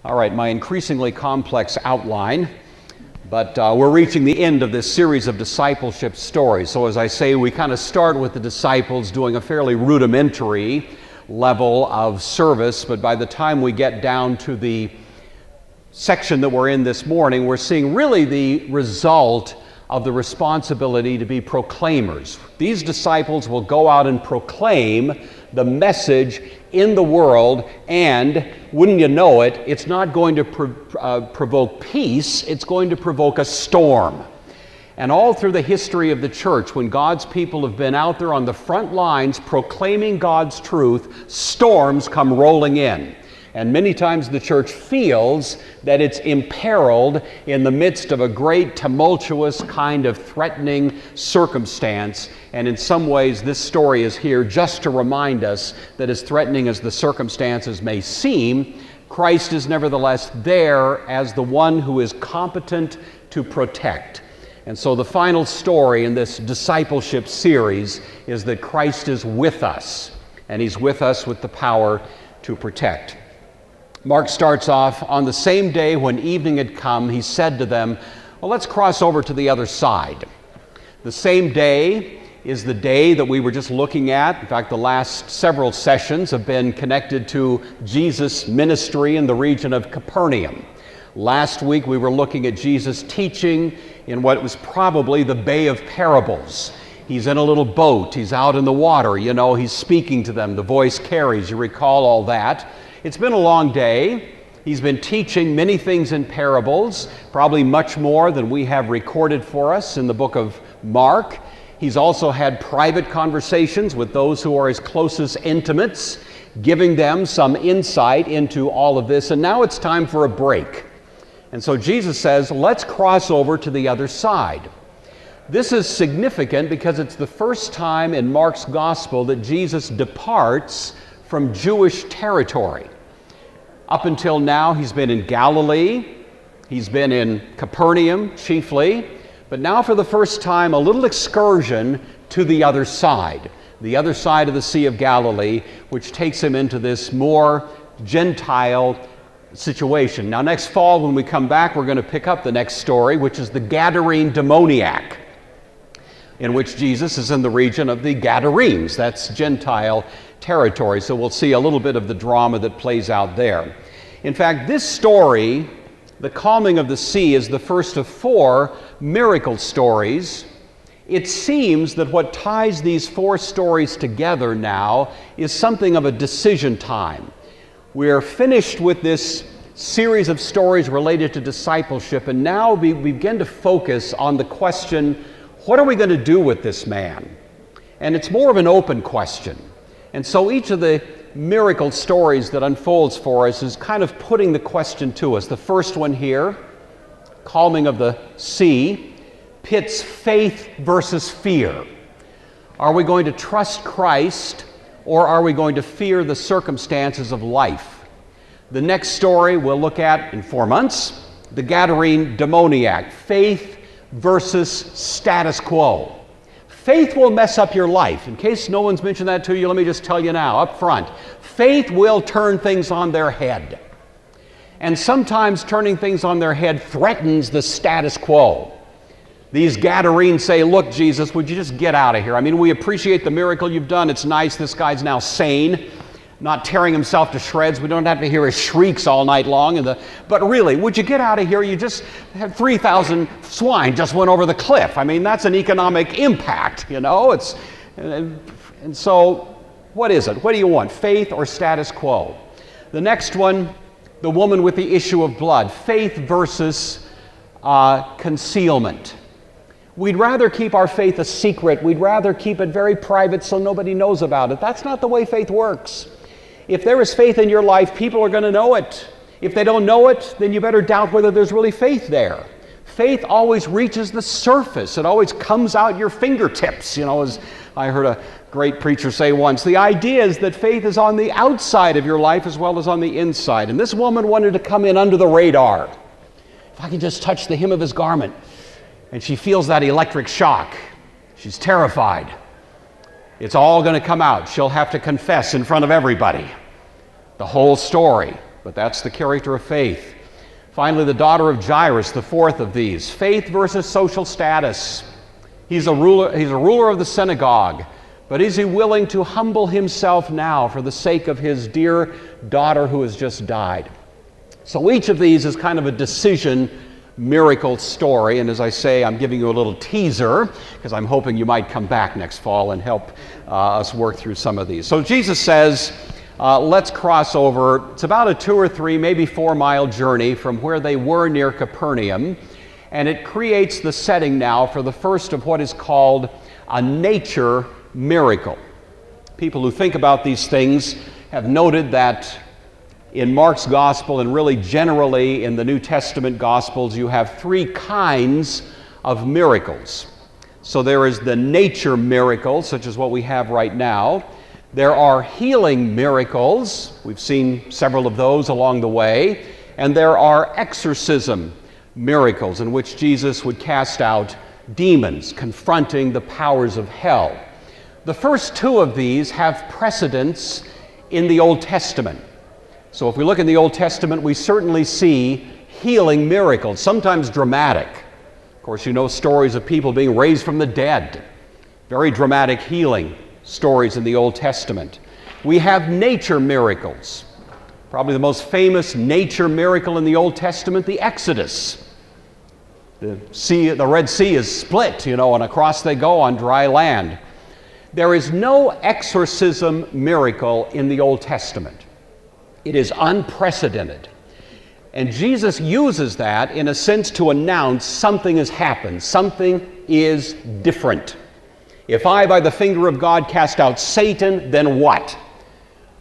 All right, my increasingly complex outline, but we're reaching the end of this series of discipleship stories. So as I say, we kind of start with the disciples doing a fairly rudimentary level of service, but by the time we get down to the section that we're in this morning, we're seeing really the result of the responsibility to be proclaimers. These disciples will go out and proclaim the message in the world, and wouldn't you know it, it's not going to provoke peace, it's going to provoke a storm. And all through the history of the church, when God's people have been out there on the front lines proclaiming God's truth, storms come rolling in. And many times the church feels that it's imperiled in the midst of a great tumultuous kind of threatening circumstance. And in some ways this story is here just to remind us that as threatening as the circumstances may seem, Christ is nevertheless there as the one who is competent to protect. And so the final story in this discipleship series is that Christ is with us, and He's with us with the power to protect. Mark starts off, on the same day when evening had come, he said to them, well, let's cross over to the other side. The same day is the day that we were just looking at. In fact, the last several sessions have been connected to Jesus' ministry in the region of Capernaum. Last week we were looking at Jesus teaching in what was probably the Bay of Parables. He's in a little boat, he's out in the water, he's speaking to them, the voice carries, you recall all that. It's been a long day. He's been teaching many things in parables, probably much more than we have recorded for us in the book of Mark. He's also had private conversations with those who are his closest intimates, giving them some insight into all of this. And now it's time for a break. And so Jesus says, let's cross over to the other side. This is significant because it's the first time in Mark's gospel that Jesus departs from Jewish territory. Up until now, he's been in Galilee, he's been in Capernaum chiefly, but now for the first time, a little excursion to the other side of the Sea of Galilee, which takes him into this more Gentile situation. Now, next fall, when we come back, we're going to pick up the next story, which is the Gadarene demoniac, in which Jesus is in the region of the Gadarenes. That's Gentile territory. So we'll see a little bit of the drama that plays out there. In fact, this story, the calming of the sea, is the first of 4 miracle stories. It seems that what ties these 4 stories together now is something of a decision time. We're finished with this series of stories related to discipleship, and now we begin to focus on the question, what are we going to do with this man? And it's more of an open question. And so each of the miracle stories that unfolds for us is kind of putting the question to us. The first one here, calming of the sea, pits faith versus fear. Are we going to trust Christ, or are we going to fear the circumstances of life? The next story we'll look at in 4 months, the Gadarene demoniac, faith versus status quo. Faith will mess up your life. In case no one's mentioned that to you, let me just tell you now, up front. Faith will turn things on their head. And sometimes turning things on their head threatens the status quo. These Gadarenes say, look, Jesus, would you just get out of here? I mean, we appreciate the miracle you've done. It's nice. This guy's now sane, not tearing himself to shreds. We don't have to hear his shrieks all night long. But really, would you get out of here? You just had 3,000 swine just went over the cliff. I mean, that's an economic impact, And so, what is it? What do you want, faith or status quo? The next one, the woman with the issue of blood, faith versus concealment. We'd rather keep our faith a secret. We'd rather keep it very private so nobody knows about it. That's not the way faith works. If there is faith in your life, people are going to know it. If they don't know it, then you better doubt whether there's really faith there. Faith always reaches the surface. It always comes out your fingertips. As I heard a great preacher say once, the idea is that faith is on the outside of your life as well as on the inside. And this woman wanted to come in under the radar. If I can just touch the hem of his garment. And she feels that electric shock. She's terrified. It's all going to come out. She'll have to confess in front of everybody. The whole story. but that's the character of faith. Finally, the daughter of Jairus, the fourth of these. Faith versus social status. He's a ruler of the synagogue, but is he willing to humble himself now for the sake of his dear daughter who has just died? So each of these is kind of a decision miracle story, and as I say, I'm giving you a little teaser because I'm hoping you might come back next fall and help us work through some of these. So Jesus says, let's cross over. It's about a 2 or 3, maybe 4-mile journey from where they were near Capernaum, and it creates the setting now for the first of what is called a nature miracle. People who think about these things have noted that in Mark's gospel, and really generally in the New Testament gospels, you have 3 kinds of miracles. So there is the nature miracle, such as what we have right now. There are healing miracles. We've seen several of those along the way. And there are exorcism miracles in which Jesus would cast out demons, confronting the powers of hell. The first 2 of these have precedence in the Old Testament. So if we look in the Old Testament, we certainly see healing miracles, sometimes dramatic. Of course, you know stories of people being raised from the dead. Very dramatic healing stories in the Old Testament. We have nature miracles. Probably the most famous nature miracle in the Old Testament, the Exodus. The Red Sea is split, and across they go on dry land. There is no exorcism miracle in the Old Testament. It is unprecedented. And Jesus uses that in a sense to announce something has happened. Something is different. If I, by the finger of God, cast out Satan, then what?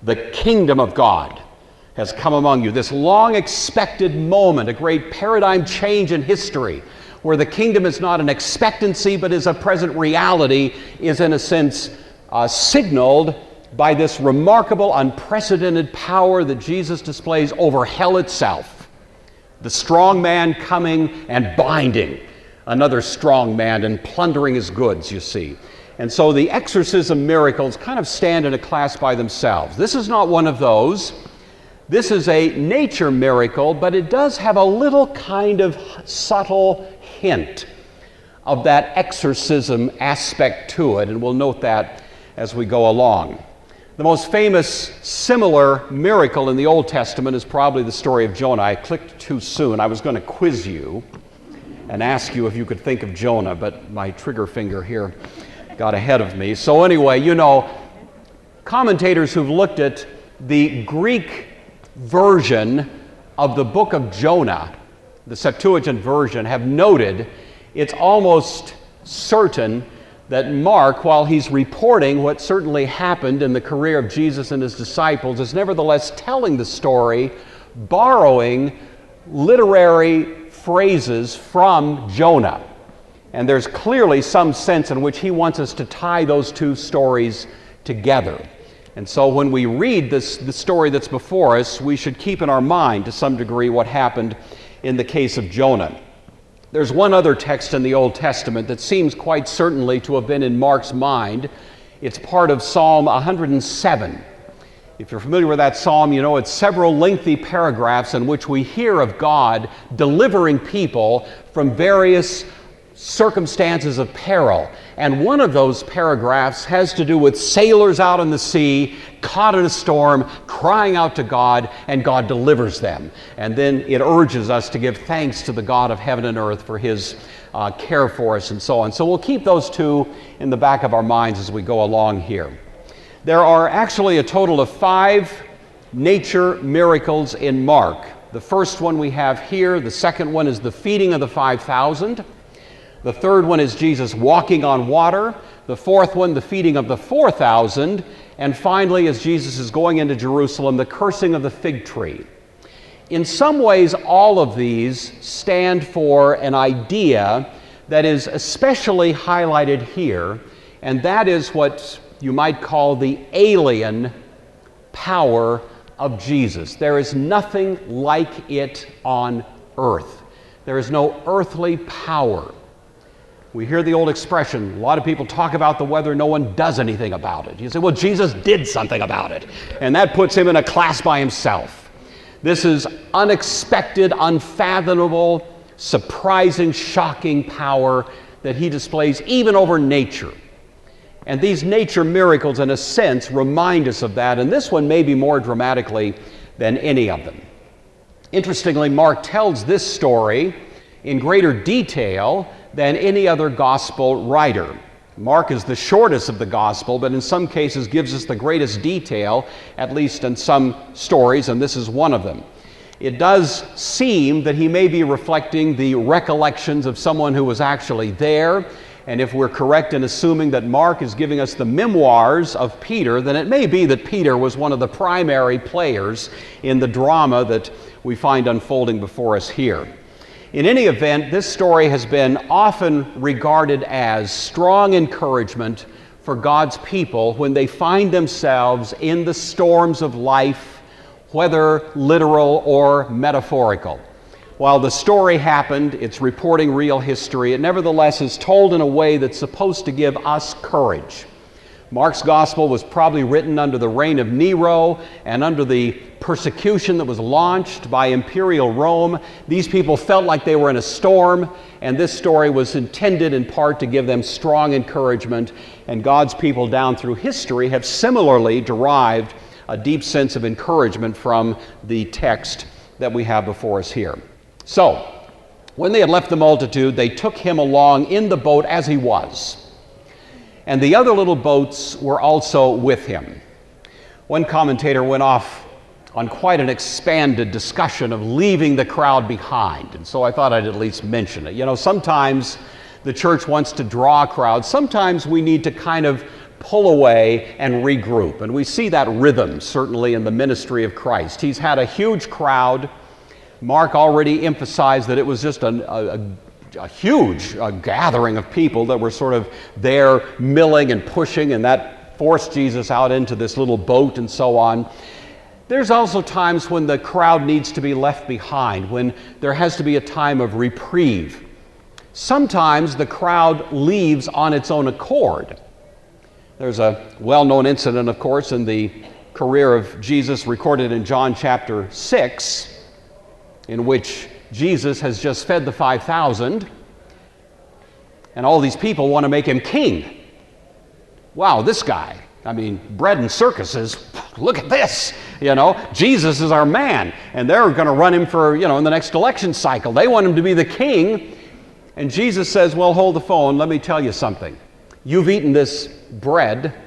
The kingdom of God has come among you. This long-expected moment, a great paradigm change in history, where the kingdom is not an expectancy but is a present reality, is in a sense signaled by this remarkable, unprecedented power that Jesus displays over hell itself. The strong man coming and binding another strong man and plundering his goods, you see. And so the exorcism miracles kind of stand in a class by themselves. This is not one of those. This is a nature miracle, but it does have a little kind of subtle hint of that exorcism aspect to it, and we'll note that as we go along. The most famous similar miracle in the Old Testament is probably the story of Jonah. I clicked too soon. I was going to quiz you and ask you if you could think of Jonah, but my trigger finger here got ahead of me. So anyway, commentators who've looked at the Greek version of the book of Jonah, the Septuagint version, have noted it's almost certain that Mark, while he's reporting what certainly happened in the career of Jesus and his disciples, is nevertheless telling the story, borrowing literary phrases from Jonah. And there's clearly some sense in which he wants us to tie those 2 stories together. And so when we read the story that's before us, we should keep in our mind to some degree what happened in the case of Jonah. There's one other text in the Old Testament that seems quite certainly to have been in Mark's mind. It's part of Psalm 107. If you're familiar with that psalm, you know it's several lengthy paragraphs in which we hear of God delivering people from various circumstances of peril. And one of those paragraphs has to do with sailors out on the sea, caught in a storm, crying out to God, and God delivers them. And then it urges us to give thanks to the God of heaven and earth for his care for us and so on. So we'll keep those 2 in the back of our minds as we go along here. There are actually a total of 5 nature miracles in Mark. The first one we have here. The second one is the feeding of the 5,000. The third one is Jesus walking on water. The fourth one, the feeding of the 4,000. And finally, as Jesus is going into Jerusalem, the cursing of the fig tree. In some ways, all of these stand for an idea that is especially highlighted here, and that is what you might call the alien power of Jesus. There is nothing like it on earth. There is no earthly power. We hear the old expression, a lot of people talk about the weather, no one does anything about it. You say, well, Jesus did something about it, and that puts him in a class by himself. This is unexpected, unfathomable, surprising, shocking power that he displays even over nature. And these nature miracles, in a sense, remind us of that, and this one maybe more dramatically than any of them. Interestingly, Mark tells this story in greater detail than any other gospel writer. Mark is the shortest of the gospel, but in some cases gives us the greatest detail, at least in some stories, and this is one of them. It does seem that he may be reflecting the recollections of someone who was actually there, and if we're correct in assuming that Mark is giving us the memoirs of Peter, then it may be that Peter was one of the primary players in the drama that we find unfolding before us here. In any event, this story has been often regarded as strong encouragement for God's people when they find themselves in the storms of life, whether literal or metaphorical. While the story happened, it's reporting real history, it nevertheless is told in a way that's supposed to give us courage. Mark's gospel was probably written under the reign of Nero and under the persecution that was launched by imperial Rome. These people felt like they were in a storm, and this story was intended in part to give them strong encouragement, and God's people down through history have similarly derived a deep sense of encouragement from the text that we have before us here. So, when they had left the multitude, they took him along in the boat as he was. And the other little boats were also with him. One commentator went off on quite an expanded discussion of leaving the crowd behind. And so I thought I'd at least mention it. You know, sometimes the church wants to draw crowds. Sometimes we need to kind of pull away and regroup. And we see that rhythm certainly in the ministry of Christ. He's had a huge crowd. Mark already emphasized that it was just a huge gathering of people that were sort of there milling and pushing, and that forced Jesus out into this little boat and so on. There's also times when the crowd needs to be left behind, when there has to be a time of reprieve. Sometimes the crowd leaves on its own accord. There's a well-known incident, of course, in the career of Jesus recorded in John chapter 6, in which Jesus has just fed the 5,000, and all these people want to make him king. Wow, this guy. I mean, bread and circuses, look at this. You know, Jesus is our man, and they're going to run him for, in the next election cycle. They want him to be the king. And Jesus says, well, hold the phone. Let me tell you something. You've eaten this bread,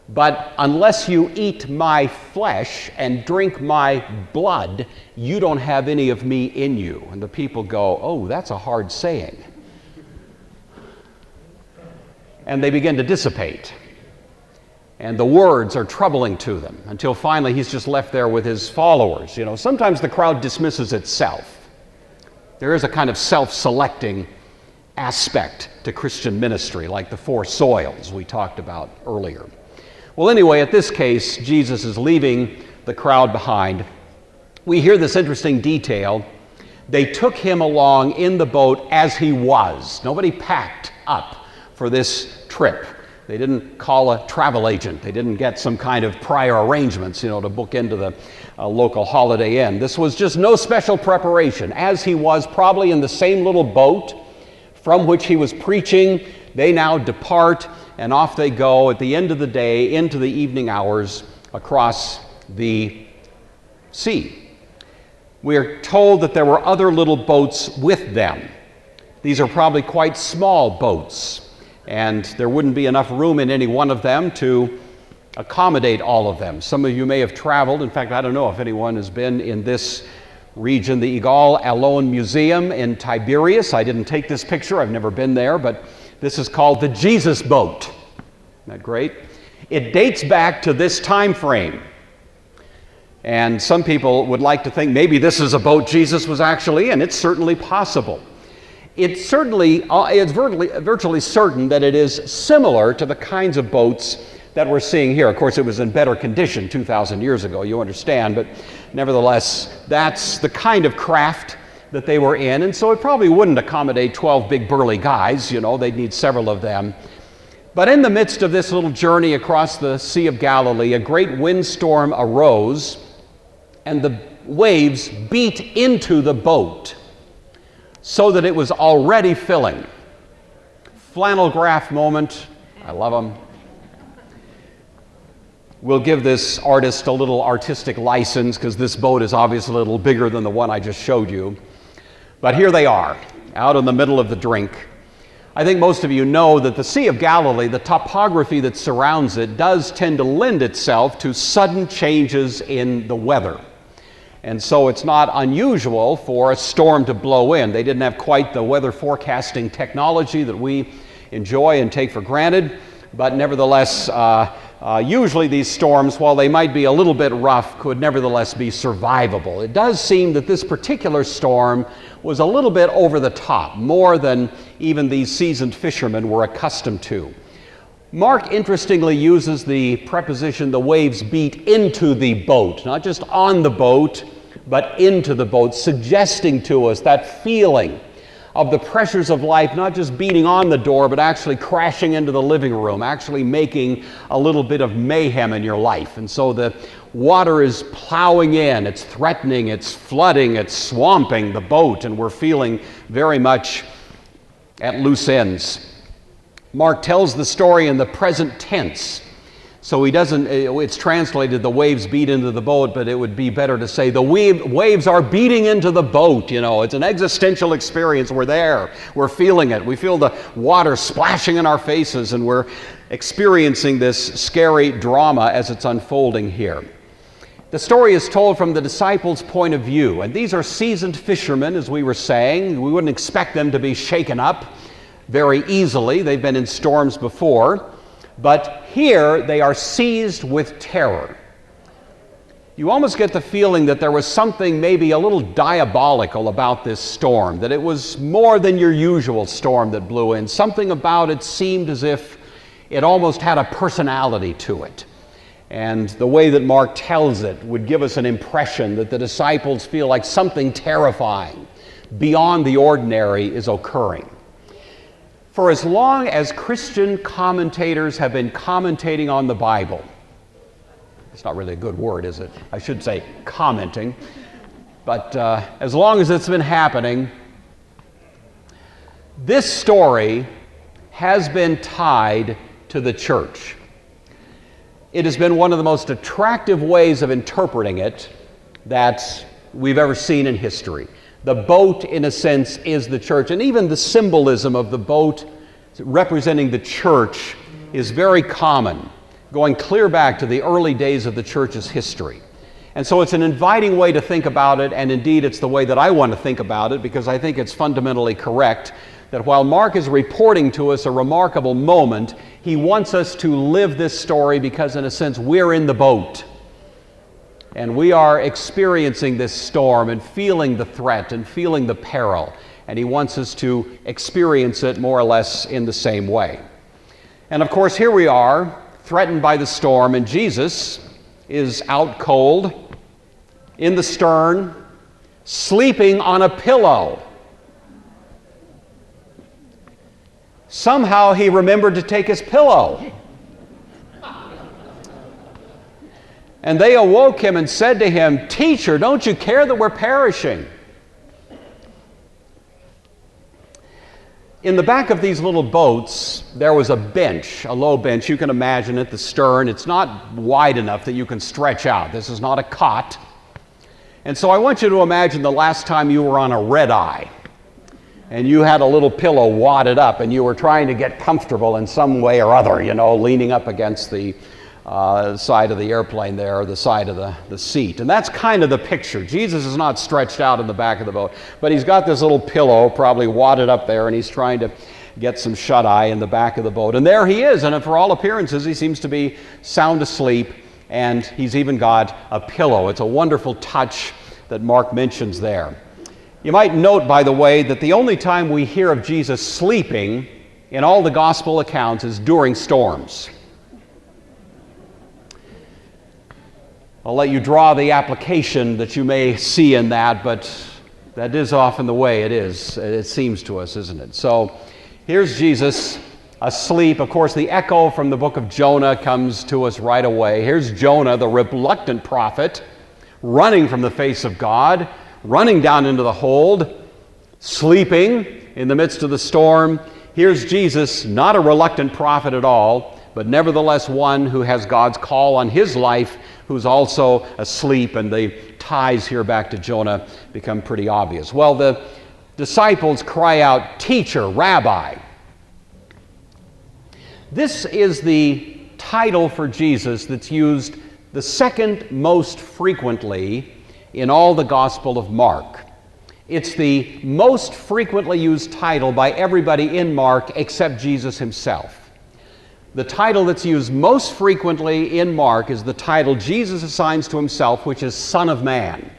but unless you eat my flesh and drink my blood, you don't have any of me in you. And the people go, oh, that's a hard saying. And they begin to dissipate. And the words are troubling to them until finally he's just left there with his followers. Sometimes the crowd dismisses itself. There is a kind of self-selecting aspect to Christian ministry, like the four soils we talked about earlier. Well, anyway, at this case, Jesus is leaving the crowd behind. We hear this interesting detail. They took him along in the boat as he was. Nobody packed up for this trip. They didn't call a travel agent. They didn't get some kind of prior arrangements, to book into the local Holiday Inn. This was just no special preparation. As he was, probably in the same little boat from which he was preaching, they now depart, and off they go at the end of the day into the evening hours across the sea. We are told that there were other little boats with them. These are probably quite small boats, and there wouldn't be enough room in any one of them to accommodate all of them. Some of you may have traveled. In fact, I don't know if anyone has been in this region, the Egal Alone Museum in Tiberias. I didn't take this picture. I've never been there, but this is called the Jesus Boat. Isn't that great? It dates back to this time frame. And some people would like to think maybe this is a boat Jesus was actually in. It's certainly possible. It's virtually certain that it is similar to the kinds of boats that we're seeing here. Of course, it was in better condition 2,000 years ago, you understand, but nevertheless, that's the kind of craft that they were in, and so it probably wouldn't accommodate 12 big burly guys, they'd need several of them. But in the midst of this little journey across the Sea of Galilee, a great windstorm arose, and the waves beat into the boat so that it was already filling. Flannel graph moment. I love them. We'll give this artist a little artistic license because this boat is obviously a little bigger than the one I just showed you. But here they are, out in the middle of the drink. I think most of you know that the Sea of Galilee, the topography that surrounds it, does tend to lend itself to sudden changes in the weather. And so it's not unusual for a storm to blow in. They didn't have quite the weather forecasting technology that we enjoy and take for granted, but nevertheless, usually these storms, while they might be a little bit rough, could nevertheless be survivable. It does seem that this particular storm was a little bit over the top, more than even these seasoned fishermen were accustomed to. Mark interestingly uses the preposition, the waves beat into the boat, not just on the boat, but into the boat, suggesting to us that feeling of the pressures of life, not just beating on the door, but actually crashing into the living room, actually making a little bit of mayhem in your life. And so the water is plowing in, it's threatening, it's flooding, it's swamping the boat, and we're feeling very much at loose ends. Mark tells the story in the present tense. So he doesn't, it's translated, the waves beat into the boat, but it would be better to say the waves are beating into the boat. You know, it's an existential experience. We're there. We're feeling it. We feel the water splashing in our faces, and we're experiencing this scary drama as it's unfolding here. The story is told from the disciples' point of view, and these are seasoned fishermen, as we were saying. We wouldn't expect them to be shaken up very easily. They've been in storms before. But here they are seized with terror. You almost get the feeling that there was something maybe a little diabolical about this storm, that it was more than your usual storm that blew in. Something about it seemed as if it almost had a personality to it. And the way that Mark tells it would give us an impression that the disciples feel like something terrifying, beyond the ordinary, is occurring. For as long as Christian commentators have been commentating on the Bible, it's not really a good word, is it? I should say commenting. But as long as it's been happening, this story has been tied to the church. It has been one of the most attractive ways of interpreting it that we've ever seen in history. The boat, in a sense, is the church. And even the symbolism of the boat representing the church is very common, going clear back to the early days of the church's history. And so it's an inviting way to think about it, and indeed it's the way that I want to think about it, because I think it's fundamentally correct that while Mark is reporting to us a remarkable moment, he wants us to live this story because, in a sense, we're in the boat. And we are experiencing this storm and feeling the threat and feeling the peril. And he wants us to experience it more or less in the same way. And of course, here we are, threatened by the storm, and Jesus is out cold, in the stern, sleeping on a pillow. Somehow he remembered to take his pillow. And they awoke him and said to him, "Teacher, don't you care that we're perishing?" In the back of these little boats, there was a bench, a low bench. You can imagine at the stern. It's not wide enough that you can stretch out. This is not a cot. And so I want you to imagine the last time you were on a red eye and you had a little pillow wadded up and you were trying to get comfortable in some way or other, you know, leaning up against the side of the airplane there, or the side of the seat. And that's kind of the picture. Jesus is not stretched out in the back of the boat, but he's got this little pillow probably wadded up there, and he's trying to get some shut-eye in the back of the boat. And there he is, and for all appearances, he seems to be sound asleep, and he's even got a pillow. It's a wonderful touch that Mark mentions there. You might note, by the way, that the only time we hear of Jesus sleeping in all the gospel accounts is during storms. I'll let you draw the application that you may see in that, but that is often the way it is. It seems to us, isn't it? So here's Jesus asleep. Of course, the echo from the book of Jonah comes to us right away. Here's Jonah, the reluctant prophet, running from the face of God, running down into the hold, sleeping in the midst of the storm. Here's Jesus, not a reluctant prophet at all, but nevertheless one who has God's call on his life, who's also asleep, and the ties here back to Jonah become pretty obvious. Well, the disciples cry out, "Teacher, Rabbi." This is the title for Jesus that's used the second most frequently in all the Gospel of Mark. It's the most frequently used title by everybody in Mark except Jesus himself. The title that's used most frequently in Mark is the title Jesus assigns to himself, which is Son of Man.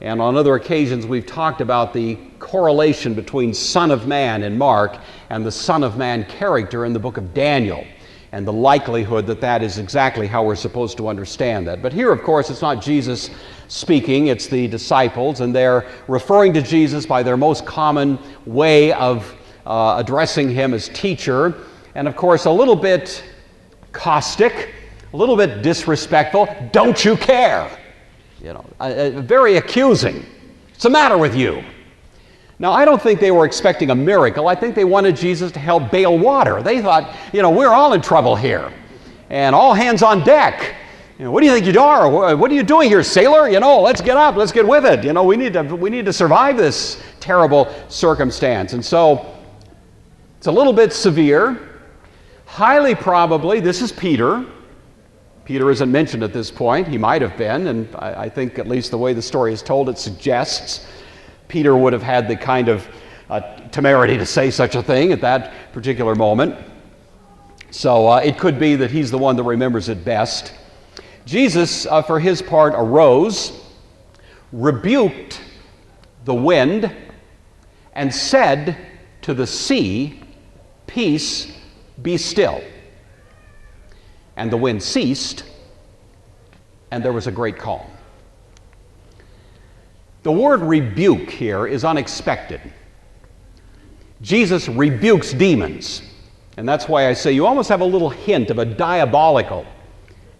And on other occasions we've talked about the correlation between Son of Man in Mark and the Son of Man character in the book of Daniel, and the likelihood that that is exactly how we're supposed to understand that. But here, of course, it's not Jesus speaking, it's the disciples, and they're referring to Jesus by their most common way of addressing him as teacher, and of course a little bit caustic, a little bit disrespectful. "Don't you care?" Very accusing. "What's the matter with you?" Now, I don't think they were expecting a miracle. I think they wanted Jesus to help bail water. They thought, we're all in trouble here, and all hands on deck. What do you think you are? What are you doing here, sailor? Let's get up. Let's get with it. We need to survive this terrible circumstance. And so it's a little bit severe. Highly probably, this is Peter. Peter isn't mentioned at this point. He might have been, and I think at least the way the story is told, it suggests Peter would have had the kind of temerity to say such a thing at that particular moment. So it could be that he's the one that remembers it best. Jesus, for his part, arose, rebuked the wind, and said to the sea, "Peace, be still." And the wind ceased, and there was a great calm. The word rebuke here is unexpected. Jesus rebukes demons, and that's why I say you almost have a little hint of a diabolical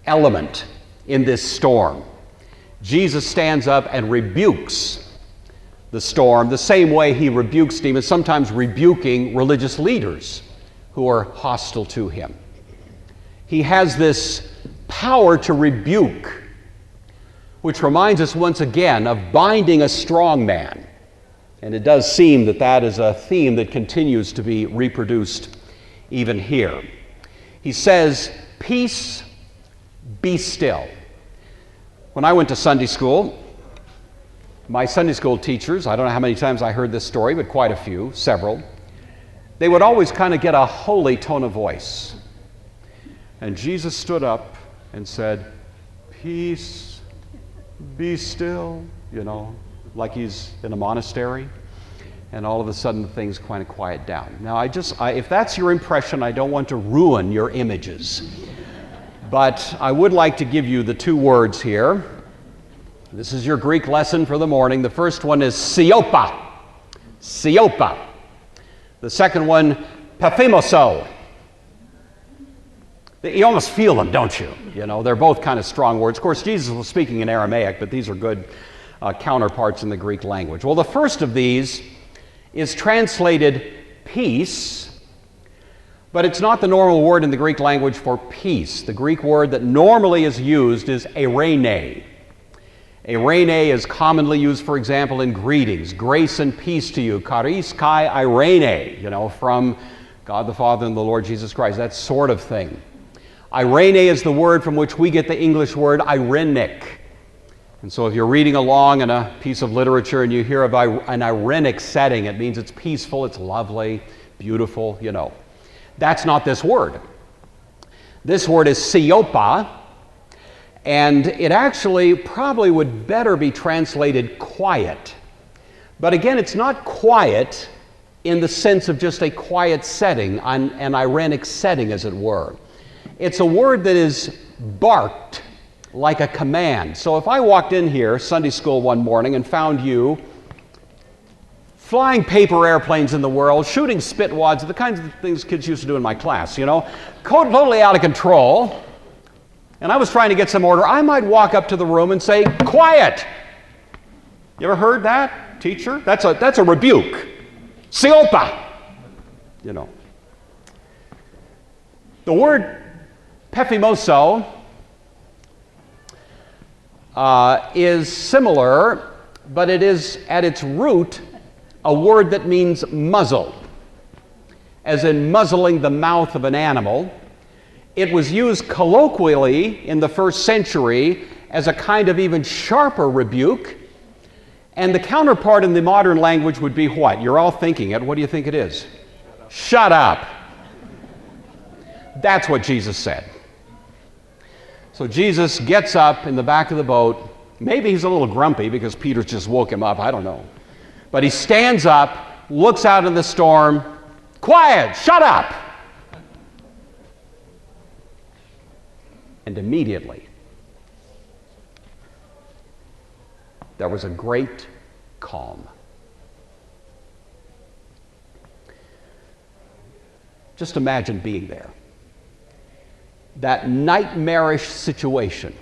element in this storm. Jesus stands up and rebukes the storm the same way he rebukes demons, sometimes rebuking religious leaders who are hostile to him. He has this power to rebuke, which reminds us once again of binding a strong man. And it does seem that that is a theme that continues to be reproduced even here. He says, "Peace, be still." When I went to Sunday school, my Sunday school teachers, I don't know how many times I heard this story, but quite a few, several, they would always kind of get a holy tone of voice. And Jesus stood up and said, "Peace, be still," like he's in a monastery. And all of a sudden things kind of quiet down. Now, if that's your impression, I don't want to ruin your images. But I would like to give you the two words here. This is your Greek lesson for the morning. The first one is siopa. Siopa. The second one, paphimoso. You almost feel them, don't you? They're both kind of strong words. Of course, Jesus was speaking in Aramaic, but these are good counterparts in the Greek language. Well, the first of these is translated peace, but it's not the normal word in the Greek language for peace. The Greek word that normally is used is eirene. Eirene is commonly used, for example, in greetings. "Grace and peace to you, charis kai eirene," from God the Father and the Lord Jesus Christ, that sort of thing. Irene is the word from which we get the English word irenic. And so if you're reading along in a piece of literature and you hear of an irenic setting, it means it's peaceful, it's lovely, beautiful, That's not this word. This word is siopa, and it actually probably would better be translated quiet. But again, it's not quiet in the sense of just a quiet setting, an irenic setting, as it were. It's a word that is barked like a command. So if I walked in here, Sunday school one morning, and found you flying paper airplanes in the world, shooting spit wads, the kinds of things kids used to do in my class, totally out of control, and I was trying to get some order, I might walk up to the room and say, quiet. You ever heard that, teacher? That's a rebuke. Siopa. You know. The word pephimoso is similar, but it is at its root a word that means muzzle, as in muzzling the mouth of an animal. It was used colloquially in the first century as a kind of even sharper rebuke, and the counterpart in the modern language would be what? You're all thinking it. What do you think it is? Shut up. That's what Jesus said. So Jesus gets up in the back of the boat. Maybe he's a little grumpy because Peter just woke him up. I don't know. But he stands up, looks out in the storm. Quiet! Shut up! And immediately, there was a great calm. Just imagine being there. That nightmarish situation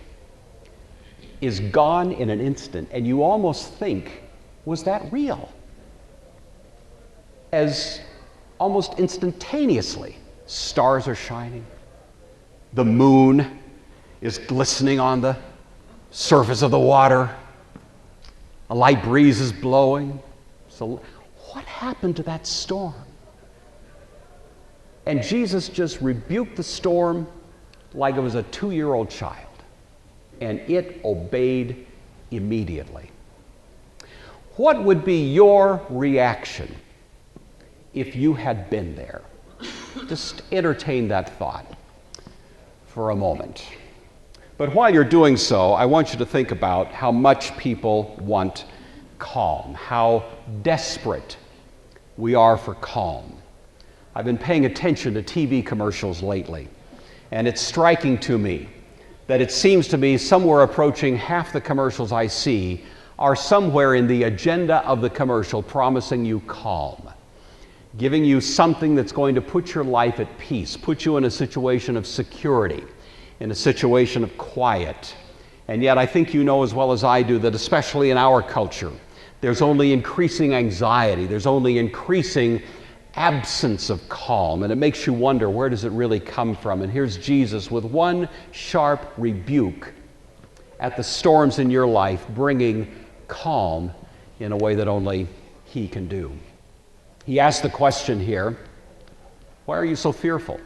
is gone in an instant, and you almost think, was that real? As almost instantaneously, stars are shining, the moon is glistening on the surface of the water, a light breeze is blowing. So, what happened to that storm? And Jesus just rebuked the storm like it was a 2-year-old child, and it obeyed immediately. What would be your reaction if you had been there? Just entertain that thought for a moment. But while you're doing so, I want you to think about how much people want calm, how desperate we are for calm. I've been paying attention to TV commercials lately, and it's striking to me that it seems to be somewhere approaching half the commercials I see are somewhere in the agenda of the commercial promising you calm, giving you something that's going to put your life at peace, put you in a situation of security, in a situation of quiet. And yet I think you know as well as I do that especially in our culture, there's only increasing anxiety, there's only increasing absence of calm, and it makes you wonder, where does it really come from? And here's Jesus with one sharp rebuke at the storms in your life, bringing calm in a way that only He can do. He asks the question here, why are you so fearful?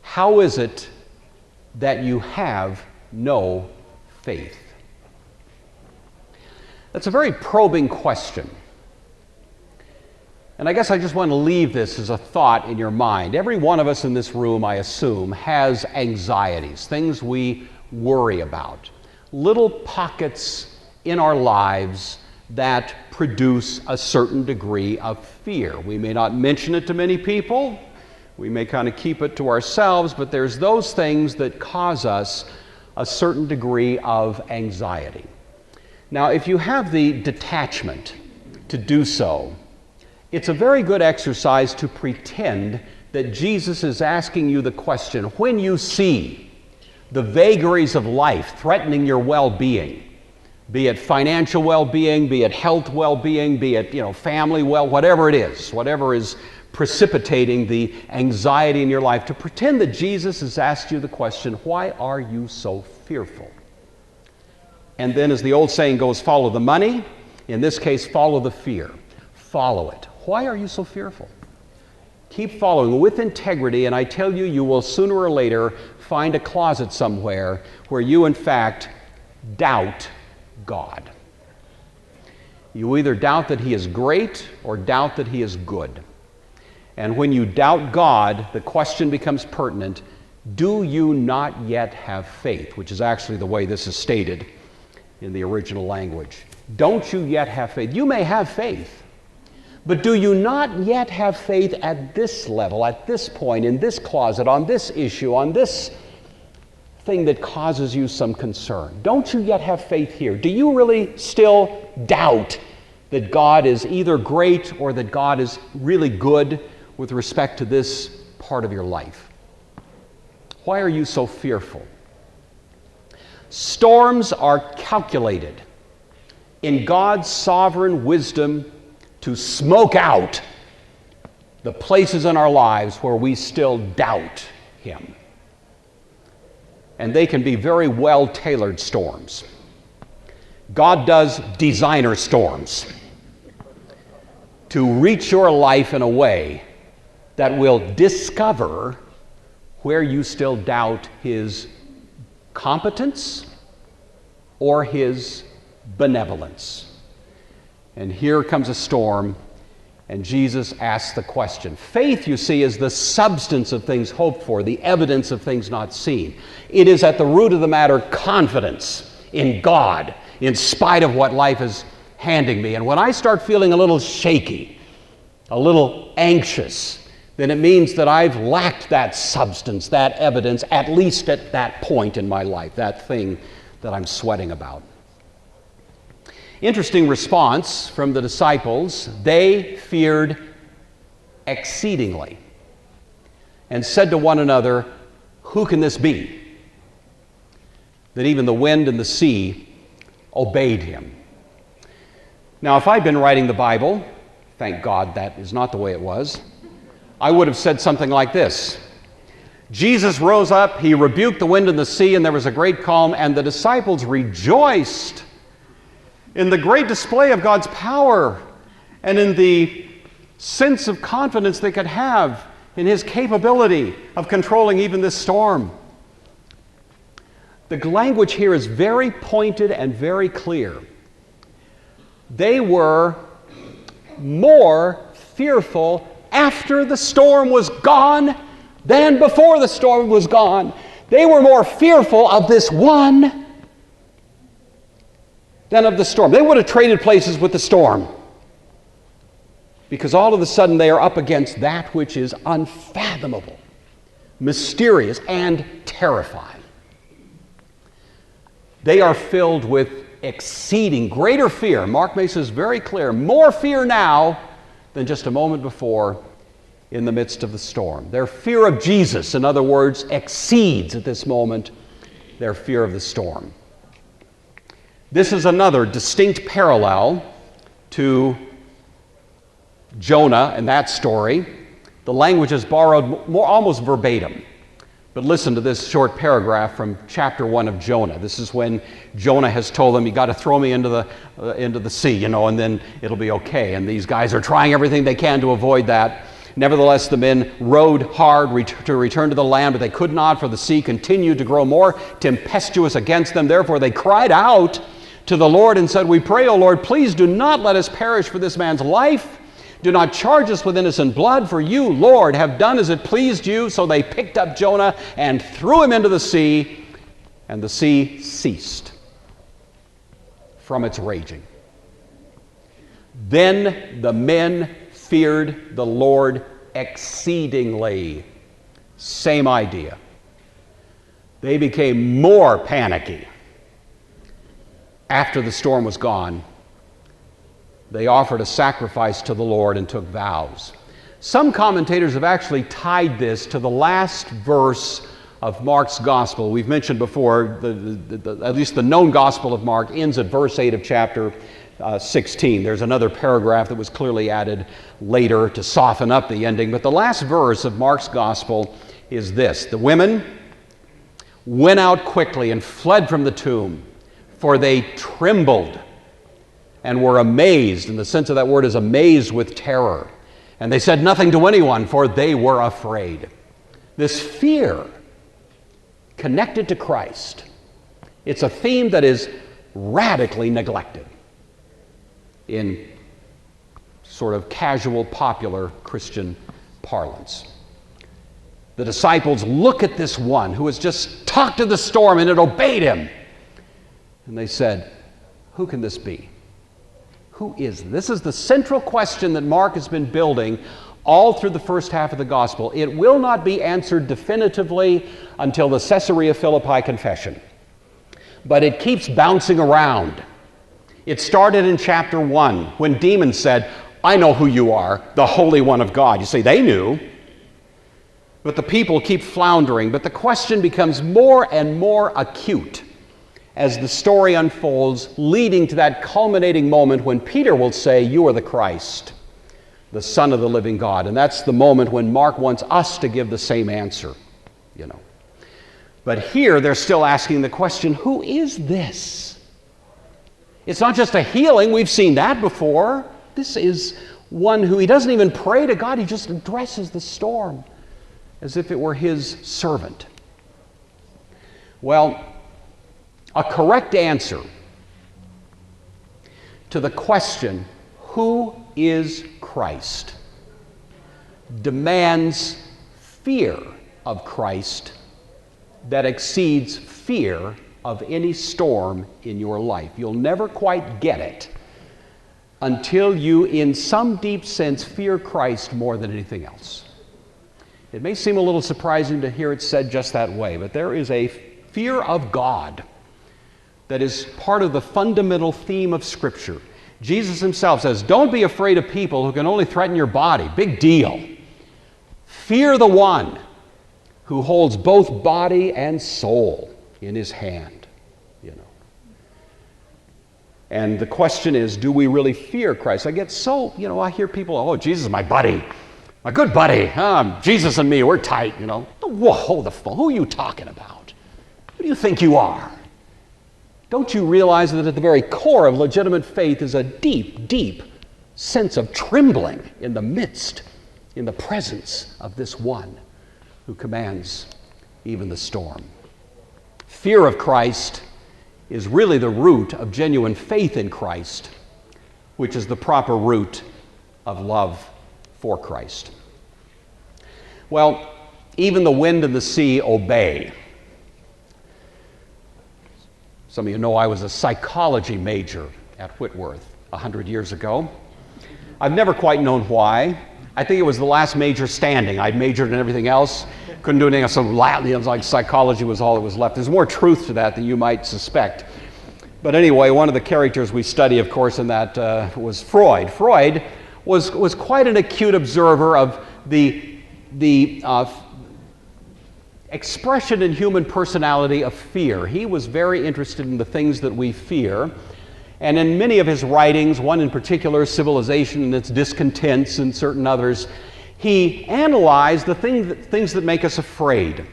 How is it that you have no faith? That's a very probing question. And I guess I just want to leave this as a thought in your mind. Every one of us in this room, I assume, has anxieties, things we worry about, little pockets in our lives that produce a certain degree of fear. We may not mention it to many people, we may kind of keep it to ourselves, but there's those things that cause us a certain degree of anxiety. Now, if you have the detachment to do so, it's a very good exercise to pretend that Jesus is asking you the question, when you see the vagaries of life threatening your well-being, be it financial well-being, be it health well-being, be it family whatever it is, whatever is precipitating the anxiety in your life, to pretend that Jesus has asked you the question, why are you so fearful? And then, as the old saying goes, follow the money. In this case, follow the fear. Follow it. Why are you so fearful? Keep following with integrity, and I tell you, you will sooner or later find a closet somewhere where you, in fact, doubt God. You either doubt that He is great or doubt that He is good. And when you doubt God, the question becomes pertinent, do you not yet have faith? Which is actually the way this is stated in the original language. Don't you yet have faith? You may have faith, but do you not yet have faith at this level, at this point, in this closet, on this issue, on this thing that causes you some concern? Don't you yet have faith here? Do you really still doubt that God is either great or that God is really good with respect to this part of your life? Why are you so fearful? Storms are calculated in God's sovereign wisdom to smoke out the places in our lives where we still doubt Him. And they can be very well-tailored storms. God does designer storms to reach your life in a way that will discover where you still doubt His competence or His benevolence. And here comes a storm, and Jesus asks the question. Faith, you see, is the substance of things hoped for, the evidence of things not seen. It is at the root of the matter confidence in God, in spite of what life is handing me. And when I start feeling a little shaky, a little anxious, then it means that I've lacked that substance, that evidence, at least at that point in my life, that thing that I'm sweating about. Interesting response from the disciples. They feared exceedingly and said to one another, "Who can this be, that even the wind and the sea obeyed Him?" Now, if I'd been writing the Bible, thank God that is not the way it was, I would have said something like this. Jesus rose up, He rebuked the wind and the sea, and there was a great calm, and the disciples rejoiced in the great display of God's power and in the sense of confidence they could have in His capability of controlling even this storm. The language here is very pointed and very clear. They were more fearful after the storm was gone than before the storm was gone. They were more fearful of this one than of the storm. They would have traded places with the storm, because all of a sudden they are up against that which is unfathomable, mysterious, and terrifying. They are filled with exceeding greater fear. Mark makes this very clear. More fear now than just a moment before in the midst of the storm. Their fear of Jesus, in other words, exceeds at this moment their fear of the storm. This is another distinct parallel to Jonah and that story. The language is borrowed almost verbatim. But listen to this short paragraph from chapter 1 of Jonah. This is when Jonah has told them, "You got to throw me into the sea, and then it'll be okay." And these guys are trying everything they can to avoid that. Nevertheless, the men rowed hard to return to the land, but they could not, for the sea continued to grow more tempestuous against them. Therefore, they cried out to the Lord and said, "We pray, O Lord, please do not let us perish for this man's life. Do not charge us with innocent blood, for you, Lord, have done as it pleased you." So they picked up Jonah and threw him into the sea, and the sea ceased from its raging. Then the men feared the Lord exceedingly. Same idea. They became more panicky after the storm was gone. They offered a sacrifice to the Lord and took vows. Some commentators have actually tied this to the last verse of Mark's gospel. We've mentioned before, at least the known gospel of Mark ends at verse 8 of chapter 16. There's another paragraph that was clearly added later to soften up the ending. But the last verse of Mark's gospel is this: "The women went out quickly and fled from the tomb, for they trembled and were amazed," and the sense of that word is amazed with terror. "And they said nothing to anyone, for they were afraid." This fear connected to Christ, it's a theme that is radically neglected in sort of casual, popular Christian parlance. The disciples look at this one who has just talked to the storm and it obeyed him, and they said, "Who can this be? Who is this?" This is the central question that Mark has been building all through the first half of the gospel. It will not be answered definitively until the Caesarea Philippi confession, but it keeps bouncing around. It started in chapter 1 when demons said, "I know who you are, the Holy One of God." You see, they knew, but the people keep floundering. But the question becomes more and more acute as the story unfolds, leading to that culminating moment when Peter will say, "You are the Christ, the Son of the living God." And that's the moment when Mark wants us to give the same answer, But here they're still asking the question, who is this? It's not just a healing. We've seen that before. This is one who, he doesn't even pray to God. He just addresses the storm as if it were his servant. Well, a correct answer to the question, who is Christ, demands fear of Christ that exceeds fear of any storm in your life. You'll never quite get it until you, in some deep sense, fear Christ more than anything else. It may seem a little surprising to hear it said just that way, but there is a fear of God that is part of the fundamental theme of Scripture. Jesus himself says, don't be afraid of people who can only threaten your body. Big deal. Fear the one who holds both body and soul in his hand. And the question is, do we really fear Christ? I get so, I hear people, oh, Jesus is my buddy, my good buddy. Jesus and me, we're tight, Whoa, hold the phone. Who are you talking about? Who do you think you are? Don't you realize that at the very core of legitimate faith is a deep, deep sense of trembling in the presence of this one who commands even the storm? Fear of Christ is really the root of genuine faith in Christ, which is the proper root of love for Christ. Well, even the wind and the sea obey. Some of you know I was a psychology major at Whitworth 100 years ago. I've never quite known why. I think it was the last major standing. I'd majored in everything else. Couldn't do anything else. So Latin, it was like psychology was all that was left. There's more truth to that than you might suspect. But anyway, one of the characters we study, of course, in that was Freud. Freud was quite an acute observer of the expression in human personality of fear. He was very interested in the things that we fear. And in many of his writings, one in particular, Civilization and Its Discontents, and certain others, he analyzed the things that make us afraid.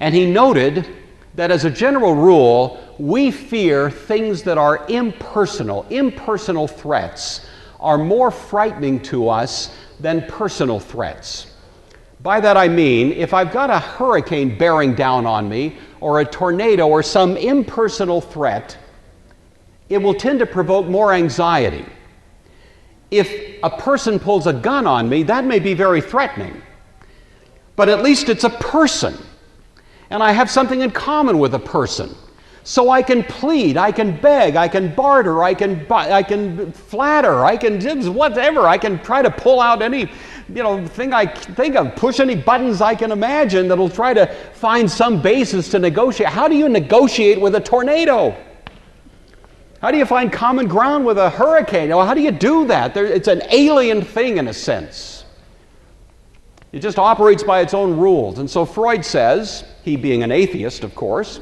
And he noted that as a general rule, we fear things that are impersonal. Impersonal threats are more frightening to us than personal threats. By that I mean, if I've got a hurricane bearing down on me, or a tornado, or some impersonal threat, it will tend to provoke more anxiety. If a person pulls a gun on me, that may be very threatening. But at least it's a person, and I have something in common with a person. So I can plead, I can beg, I can barter, I can flatter, I can do whatever. I can try to pull out any thing I think of, push any buttons I can imagine that'll try to find some basis to negotiate. How do you negotiate with a tornado? How do you find common ground with a hurricane? How do you do that? It's an alien thing in a sense. It just operates by its own rules. And so Freud says, he being an atheist, of course,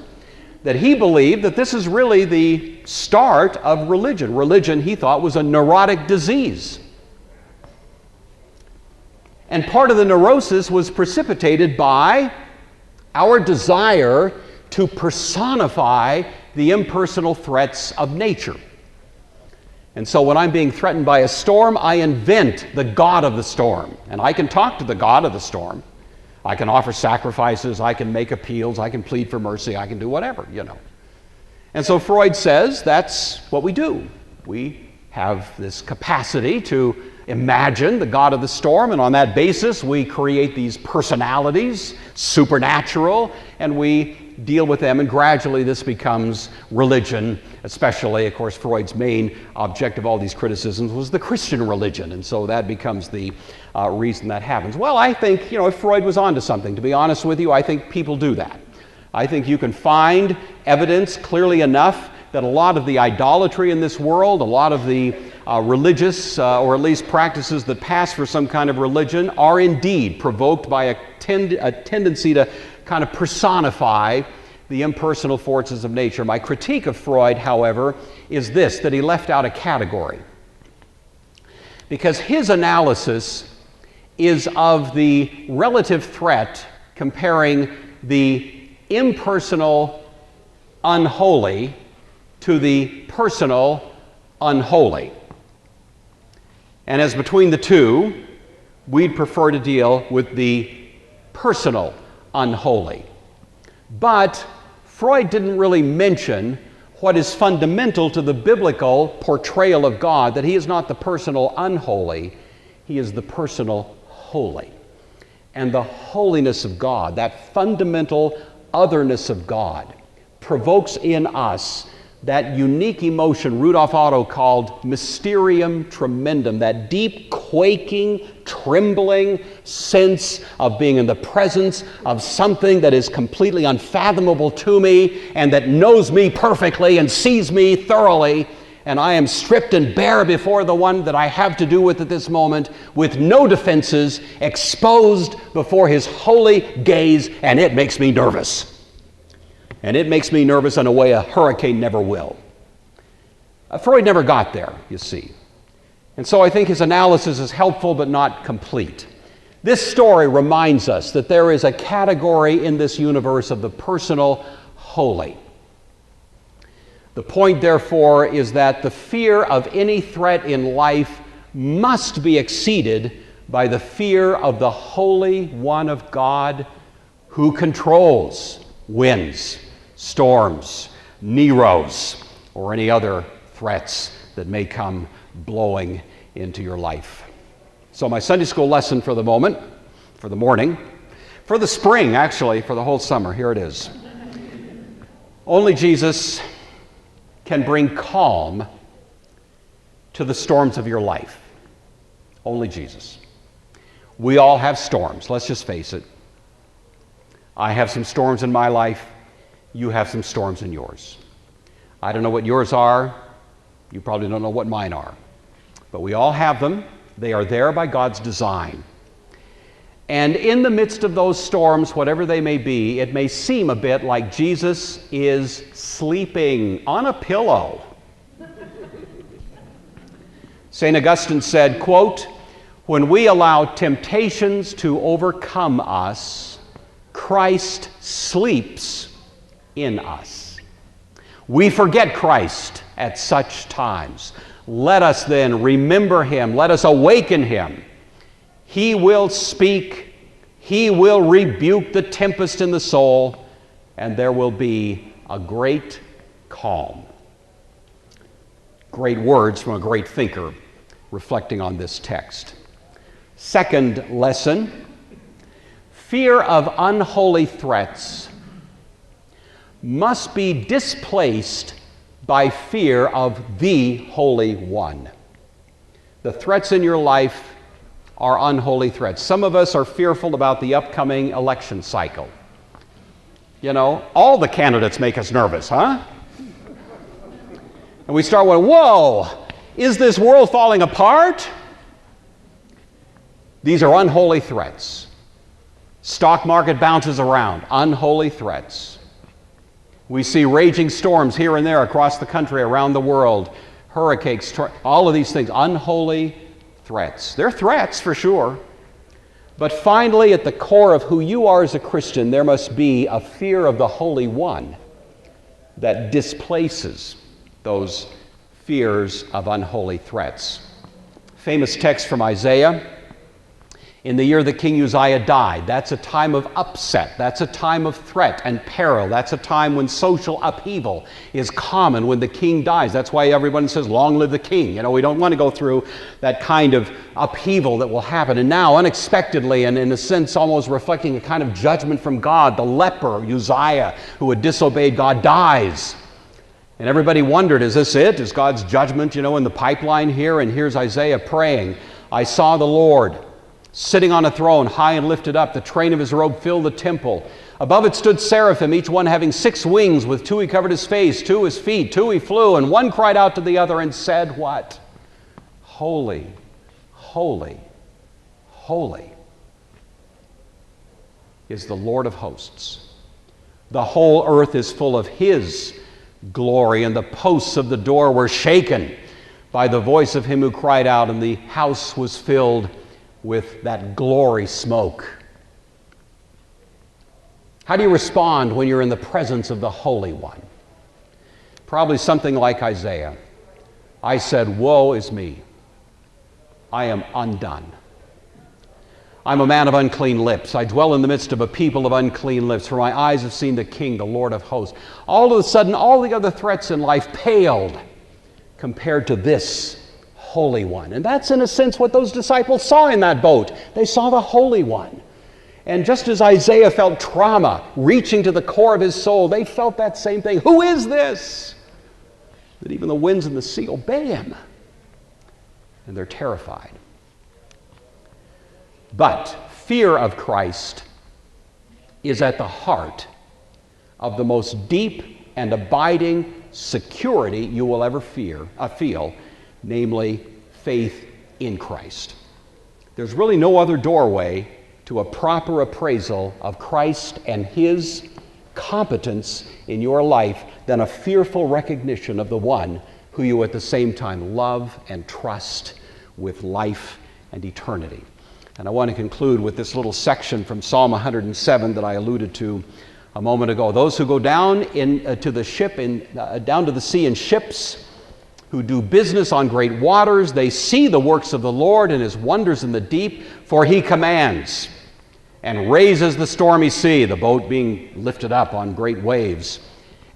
that he believed that this is really the start of religion. Religion, he thought, was a neurotic disease. And part of the neurosis was precipitated by our desire to personify the impersonal threats of nature. And so when I'm being threatened by a storm, I invent the God of the storm. And I can talk to the God of the storm. I can offer sacrifices, I can make appeals, I can plead for mercy, I can do whatever, And so Freud says that's what we do. We have this capacity to imagine the God of the storm, and on that basis we create these personalities, supernatural, and we deal with them, and gradually this becomes religion, especially, of course, Freud's main object of all these criticisms was the Christian religion, and so that becomes the reason that happens. Well, I think, if Freud was onto something, to be honest with you, I think people do that. I think you can find evidence clearly enough that a lot of the idolatry in this world, a lot of the religious, or at least practices that pass for some kind of religion, are indeed provoked by a tendency to kind of personify the impersonal forces of nature. My critique of Freud, however, is this, that he left out a category. Because his analysis is of the relative threat comparing the impersonal unholy to the personal unholy. And as between the two, we'd prefer to deal with the personal unholy. But Freud didn't really mention what is fundamental to the biblical portrayal of God, that he is not the personal unholy, he is the personal holy. And the holiness of God, that fundamental otherness of God, provokes in us that unique emotion Rudolf Otto called mysterium tremendum, that deep quaking, trembling sense of being in the presence of something that is completely unfathomable to me and that knows me perfectly and sees me thoroughly, and I am stripped and bare before the one that I have to do with at this moment, with no defenses, exposed before his holy gaze, and it makes me nervous. And it makes me nervous in a way a hurricane never will. Freud never got there, you see. And so I think his analysis is helpful but not complete. This story reminds us that there is a category in this universe of the personal holy. The point, therefore, is that the fear of any threat in life must be exceeded by the fear of the Holy One of God who controls winds, storms, Neros, or any other threats that may come blowing into your life. So my Sunday school lesson for the moment, for the morning, for the spring actually, for the whole summer, here it is. Only Jesus can bring calm to the storms of your life. Only Jesus. We all have storms, let's just face it. I have some storms in my life. You have some storms in yours. I don't know what yours are. You probably don't know what mine are. But we all have them. They are there by God's design. And in the midst of those storms, whatever they may be, it may seem a bit like Jesus is sleeping on a pillow. St. Augustine said, quote, "When we allow temptations to overcome us, Christ sleeps in us. We forget Christ at such times. Let us then remember him. Let us awaken him. He will speak. He will rebuke the tempest in the soul, and there will be a great calm." Great words from a great thinker reflecting on this text. Second lesson, fear of unholy threats must be displaced by fear of the Holy One. The threats in your life are unholy threats. Some of us are fearful about the upcoming election cycle. You know, all the candidates make us nervous, huh? And we start going, whoa, is this world falling apart? These are unholy threats. Stock market bounces around, unholy threats. We see raging storms here and there across the country, around the world, hurricanes, all of these things, unholy threats. They're threats for sure. But finally, at the core of who you are as a Christian, there must be a fear of the Holy One that displaces those fears of unholy threats. Famous text from Isaiah. In the year that King Uzziah died, that's a time of upset. That's a time of threat and peril. That's a time when social upheaval is common when the king dies. That's why everyone says, long live the king. You know, we don't want to go through that kind of upheaval that will happen. And now, unexpectedly, and in a sense almost reflecting a kind of judgment from God, the leper, Uzziah, who had disobeyed God, dies. And everybody wondered, is this it? Is God's judgment, in the pipeline here? And here's Isaiah praying, "I saw the Lord sitting on a throne, high and lifted up. The train of his robe filled the temple. Above it stood seraphim, each one having 6 wings. With 2 he covered his face, 2 his feet, 2 he flew, and one cried out to the other and said," what? "Holy, holy, holy is the Lord of hosts. The whole earth is full of his glory, and the posts of the door were shaken by the voice of him who cried out, and the house was filled with that glory smoke. How do you respond when you're in the presence of the Holy One? Probably something like Isaiah. I said, "Woe is me. I am undone. I'm a man of unclean lips. I dwell in the midst of a people of unclean lips, for my eyes have seen the King, the Lord of hosts." All of a sudden, all the other threats in life paled compared to this Holy One. And that's, in a sense, what those disciples saw in that boat. They saw the Holy One. And just as Isaiah felt trauma reaching to the core of his soul, they felt that same thing. Who is this? That even the winds and the sea obey him. And they're terrified. But fear of Christ is at the heart of the most deep and abiding security you will ever feel, namely faith in Christ. There's really no other doorway to a proper appraisal of Christ and his competence in your life than a fearful recognition of the one who you at the same time love and trust with life and eternity. And I want to conclude with this little section from Psalm 107 that I alluded to a moment ago. Those who go down to the sea in ships, who do business on great waters, they see the works of the Lord and his wonders in the deep, for he commands and raises the stormy sea, the boat being lifted up on great waves,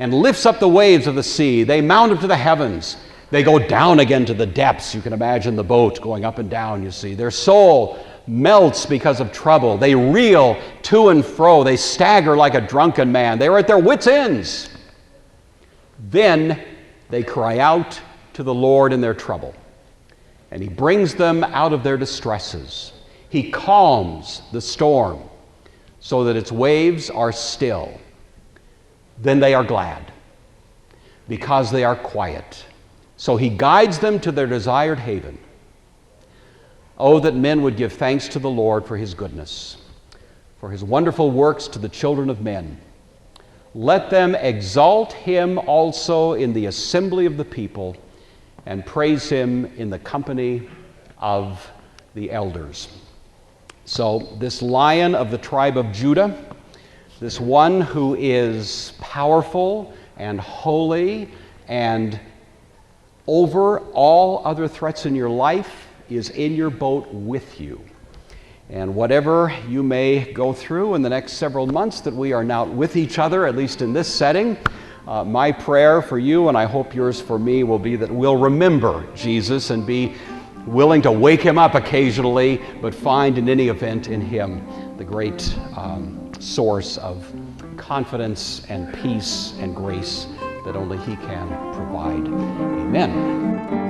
and lifts up the waves of the sea. They mount up to the heavens. They go down again to the depths. You can imagine the boat going up and down, you see. Their soul melts because of trouble. They reel to and fro. They stagger like a drunken man. They are at their wits' ends. Then they cry out to the Lord in their trouble, and he brings them out of their distresses. He calms the storm so that its waves are still. Then they are glad because they are quiet. So he guides them to their desired haven. Oh, that men would give thanks to the Lord for his goodness, for his wonderful works to the children of men. Let them exalt him also in the assembly of the people, and praise him in the company of the elders. So this Lion of the tribe of Judah, this one who is powerful and holy and over all other threats in your life, is in your boat with you. And whatever you may go through in the next several months that we are now with each other, at least in this setting, my prayer for you, and I hope yours for me, will be that we'll remember Jesus and be willing to wake him up occasionally, but find in any event in him the great source of confidence and peace and grace that only he can provide. Amen.